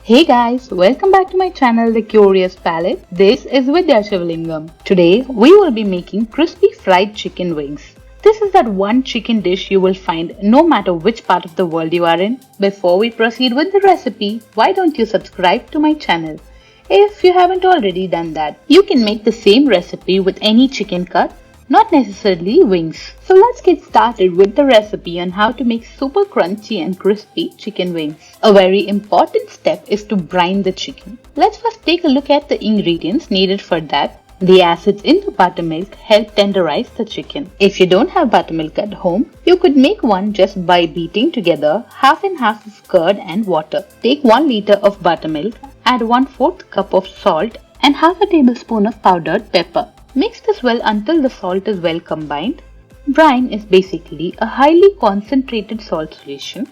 Hey guys, welcome back to my channel The Curious Palate. This is Vidya Shivalingam. Today we will be making crispy fried chicken wings. This is that one chicken dish you will find no matter which part of the world you are in. Before we proceed with the recipe, why don't you subscribe to my channel? If you haven't already done that, you can make the same recipe with any chicken cut, not necessarily wings. So let's get started with the recipe on how to make super crunchy and crispy chicken wings. A very important step is to brine the chicken. Let's first take a look at the ingredients needed for that. The acids in the buttermilk help tenderize the chicken. If you don't have buttermilk at home, you could make one just by beating together half and half of curd and water. Take 1 liter of buttermilk, add 1/4 cup of salt and half a tablespoon of powdered pepper. Mix this well until the salt is well combined. Brine is basically a highly concentrated salt solution,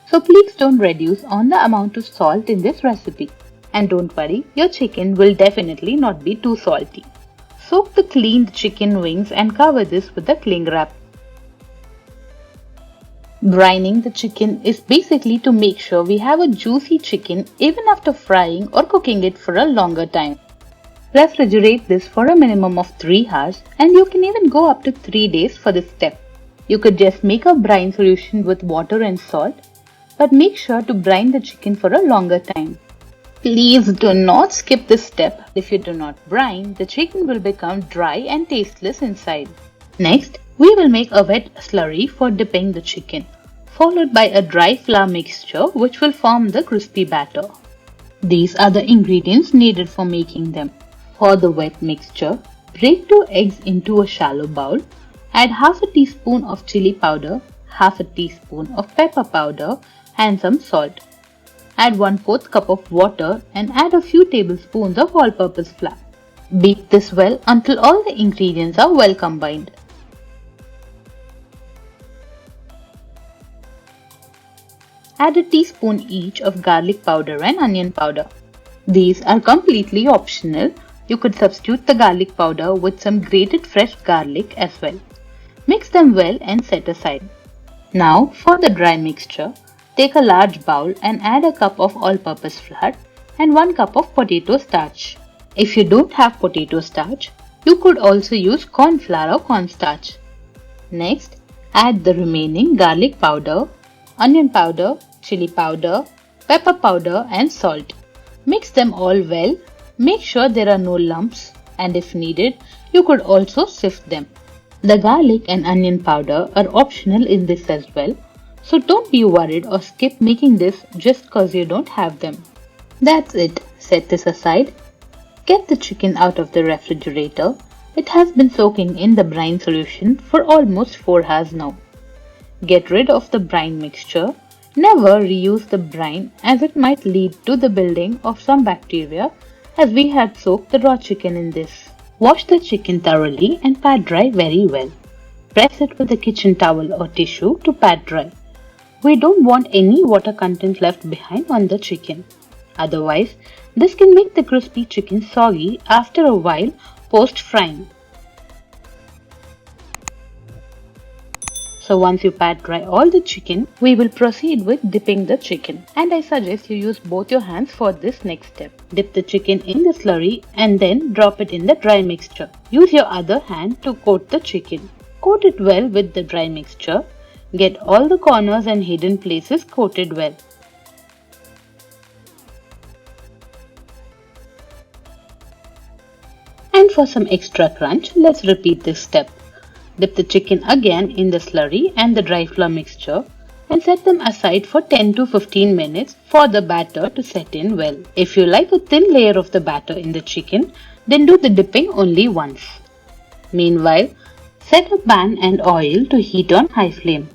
so please don't reduce on the amount of salt in this recipe. And don't worry, your chicken will definitely not be too salty. Soak the cleaned chicken wings and cover this with a cling wrap. Brining the chicken is basically to make sure we have a juicy chicken even after frying or cooking it for a longer time. Refrigerate this for a minimum of 3 hours, and you can even go up to 3 days for this step. You could just make a brine solution with water and salt, but make sure to brine the chicken for a longer time. Please do not skip this step. If you do not brine, the chicken will become dry and tasteless inside. Next, we will make a wet slurry for dipping the chicken, followed by a dry flour mixture which will form the crispy batter. These are the ingredients needed for making them. For the wet mixture, break 2 eggs into a shallow bowl, add half a teaspoon of chili powder, half a teaspoon of pepper powder and some salt. Add 1/4 cup of water and add a few tablespoons of all-purpose flour. Beat this well until all the ingredients are well combined. Add a teaspoon each of garlic powder and onion powder. These are completely optional. You could substitute the garlic powder with some grated fresh garlic as well. Mix them well and set aside. Now for the dry mixture, take a large bowl and add a cup of all-purpose flour and 1 cup of potato starch. If you don't have potato starch, you could also use cornflour or cornstarch. Next, add the remaining garlic powder, onion powder, chili powder, pepper powder and salt. Mix them all well. Make sure there are no lumps, and if needed, you could also sift them. The garlic and onion powder are optional in this as well, so don't be worried or skip making this just cause you don't have them. That's it. Set this aside. Get the chicken out of the refrigerator. It has been soaking in the brine solution for almost 4 hours now. Get rid of the brine mixture. Never reuse the brine as it might lead to the building of some bacteria, as we had soaked the raw chicken in this. Wash the chicken thoroughly and pat dry very well. Press it with a kitchen towel or tissue to pat dry. We don't want any water content left behind on the chicken. Otherwise, this can make the crispy chicken soggy after a while post-frying. So once you pat dry all the chicken, we will proceed with dipping the chicken. And I suggest you use both your hands for this next step. Dip the chicken in the slurry and then drop it in the dry mixture. Use your other hand to coat the chicken. Coat it well with the dry mixture. Get all the corners and hidden places coated well. And for some extra crunch, let's repeat this step. Dip the chicken again in the slurry and the dry flour mixture and set them aside for 10 to 15 minutes for the batter to set in well. If you like a thin layer of the batter in the chicken, then do the dipping only once. Meanwhile, set a pan and oil to heat on high flame.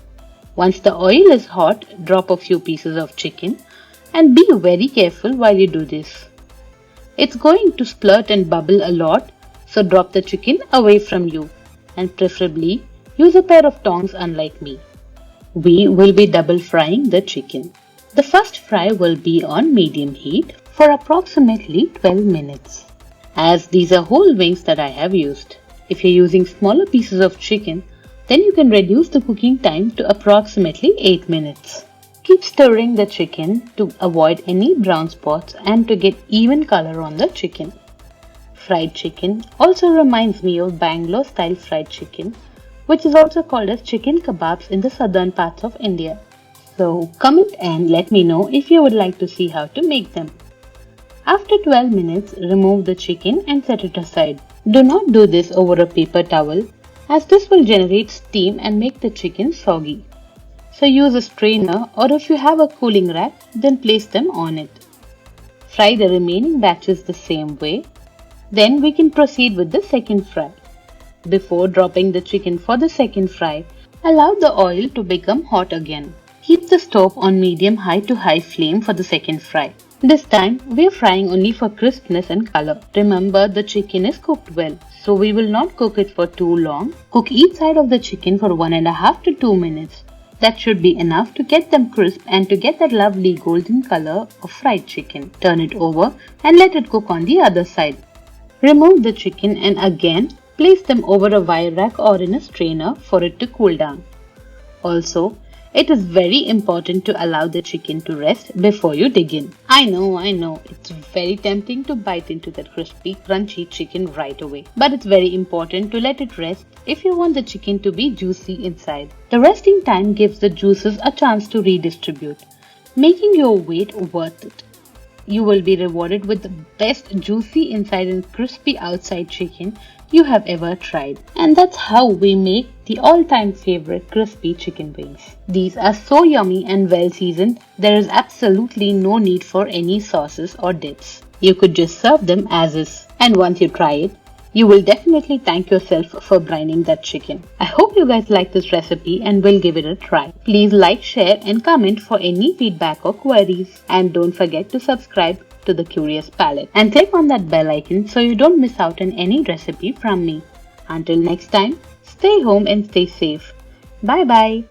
Once the oil is hot, drop a few pieces of chicken and be very careful while you do this. It's going to splurt and bubble a lot, so drop the chicken away from you. And preferably use a pair of tongs unlike me. We will be double frying the chicken. The first fry will be on medium heat for approximately 12 minutes. As these are whole wings that I have used. If you're using smaller pieces of chicken, then you can reduce the cooking time to approximately 8 minutes. Keep stirring the chicken to avoid any brown spots and to get even color on the chicken. Fried chicken also reminds me of Bangalore style fried chicken, which is also called as chicken kebabs in the southern parts of India. So comment and let me know if you would like to see how to make them. After 12 minutes, remove the chicken and set it aside. Do not do this over a paper towel, as this will generate steam and make the chicken soggy. So use a strainer, or if you have a cooling rack, then place them on it. Fry the remaining batches the same way. Then we can proceed with the second fry. Before dropping the chicken for the second fry, allow the oil to become hot again. Keep the stove on medium-high to high flame for the second fry. This time, we are frying only for crispness and color. Remember, the chicken is cooked well, so we will not cook it for too long. Cook each side of the chicken for 1.5 to 2 minutes. That should be enough to get them crisp and to get that lovely golden color of fried chicken. Turn it over and let it cook on the other side. Remove the chicken and again place them over a wire rack or in a strainer for it to cool down. Also, it is very important to allow the chicken to rest before you dig in. I know, it's very tempting to bite into that crispy, crunchy chicken right away. But it's very important to let it rest if you want the chicken to be juicy inside. The resting time gives the juices a chance to redistribute, making your wait worth it. You will be rewarded with the best juicy inside and crispy outside chicken you have ever tried. And that's how we make the all-time favorite crispy chicken wings. These are so yummy and well seasoned, there is absolutely no need for any sauces or dips. You could just serve them as is. And once you try it, you will definitely thank yourself for brining that chicken. I hope you guys like this recipe and will give it a try. Please like, share and comment for any feedback or queries. And don't forget to subscribe to the Curious Palate and click on that bell icon so you don't miss out on any recipe from me. Until next time, stay home and stay safe. Bye bye.